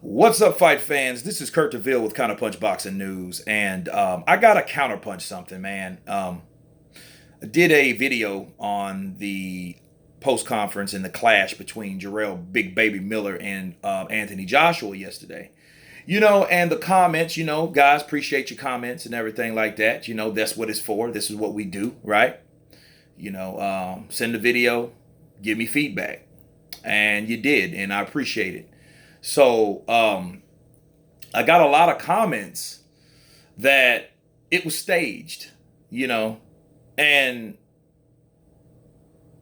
What's up, fight fans? This is Kurt DeVille with Counterpunch Boxing News, and I got to counterpunch something, man. I did a video on the post conference and the clash between Jarrell Big Baby Miller and Anthony Joshua yesterday. And the comments, guys, appreciate your comments and everything like that. That's what it's for. This is what we do, right? Send the video, give me feedback, and you did, and I appreciate it. So I got a lot of comments that it was staged, and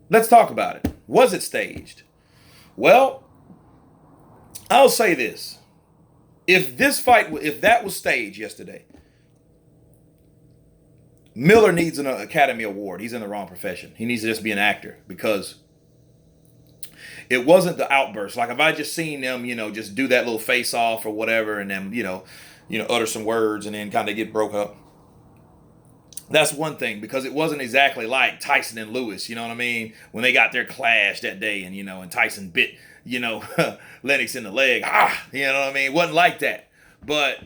let's talk about it. Was it staged? Well, I'll say this. If that was staged yesterday, Miller needs an Academy Award. He's in the wrong profession. He needs to just be an actor because it wasn't the outburst. Like if I just seen them, just do that little face off or whatever, and then utter some words and then kind of get broke up. That's one thing, because it wasn't exactly like Tyson and Lewis. You know what I mean? When they got their clash that day, and Tyson bit Lennox in the leg. You know what I mean? It wasn't like that, but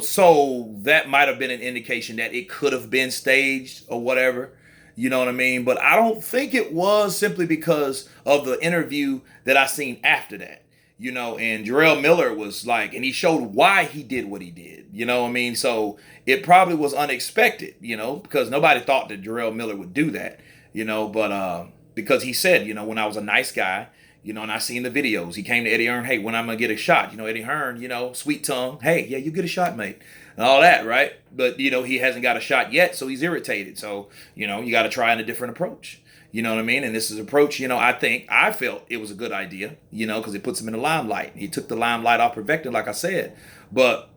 so that might have been an indication that it could have been staged or whatever. You know what I mean? But I don't think it was, simply because of the interview that I seen after that. And Jarrell Miller was like, and he showed why he did what he did. You know what I mean? So it probably was unexpected, because nobody thought that Jarrell Miller would do that, but because he said, when I was a nice guy, and I seen the videos, he came to Eddie Hearn, hey, when I'm going to get a shot, Eddie Hearn, sweet tongue, hey, yeah, you get a shot, mate. And all that, right? But, he hasn't got a shot yet, so he's irritated. So, you got to try a different approach. You know what I mean? And this is approach, I felt it was a good idea, because it puts him in the limelight. He took the limelight off Perfected, like I said. But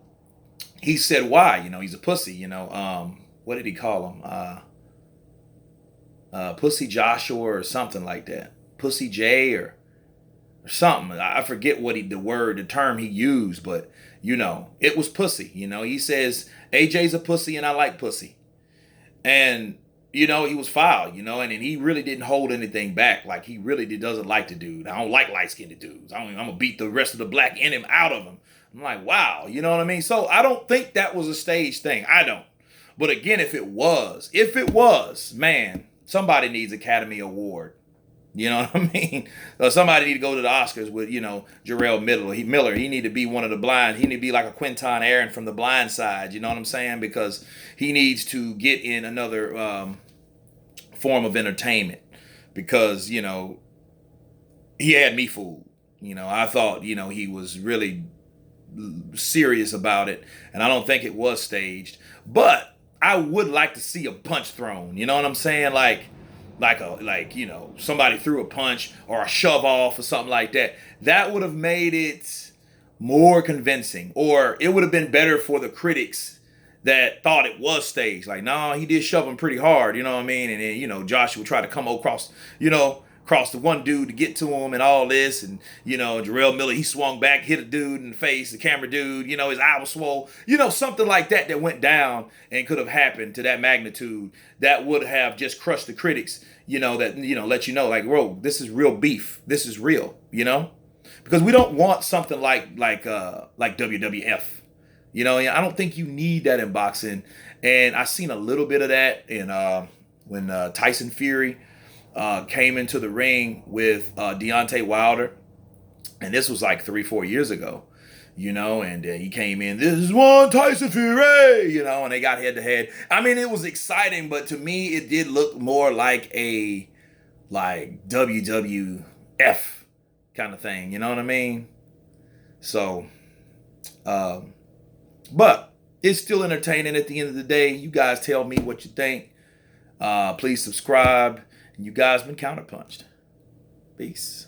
he said why, he's a pussy, what did he call him? Pussy Joshua or something like that. Pussy J or something. I forget the term he used, but it was pussy. He says AJ's a pussy and I like pussy. And he was foul, and he really didn't hold anything back. Like, he really doesn't like the dude. I don't like light-skinned dudes. I'm going to beat the rest of the black in him out of him. I'm like, wow, you know what I mean? So I don't think that was a staged thing. I don't. But again, if it was, man, somebody needs Academy Award. You know what I mean? Somebody need to go to the Oscars with, Jarrell Miller. He need to be one of the blind. He need to be like a Quinton Aaron from The Blind Side. You know what I'm saying? Because he needs to get in another form of entertainment. Because, he had me fooled. I thought, he was really serious about it. And I don't think it was staged. But I would like to see a punch thrown. You know what I'm saying? Like somebody threw a punch or a shove off or something like that. That would have made it more convincing, or it would have been better for the critics that thought it was staged. Like, no, he did shove him pretty hard, you know what I mean? And then, Joshua tried to come across, across the one dude to get to him and all this. And, Jarrell Miller, he swung back, hit a dude in the face, the camera dude, his eye was swole. Something like that went down and could have happened to that magnitude that would have just crushed the critics, let like, whoa, this is real beef. This is real, because we don't want something like WWF. I don't think you need that in boxing. And I seen a little bit of that in when Tyson Fury came into the ring with Deontay Wilder. And this was like 3-4 years ago, and he came in, this is one Tyson Fury, and they got head to head. I mean, it was exciting, but to me, it did look more like a WWF kind of thing. You know what I mean? So, but it's still entertaining at the end of the day. You guys tell me what you think. Please subscribe. You guys been counterpunched. Peace.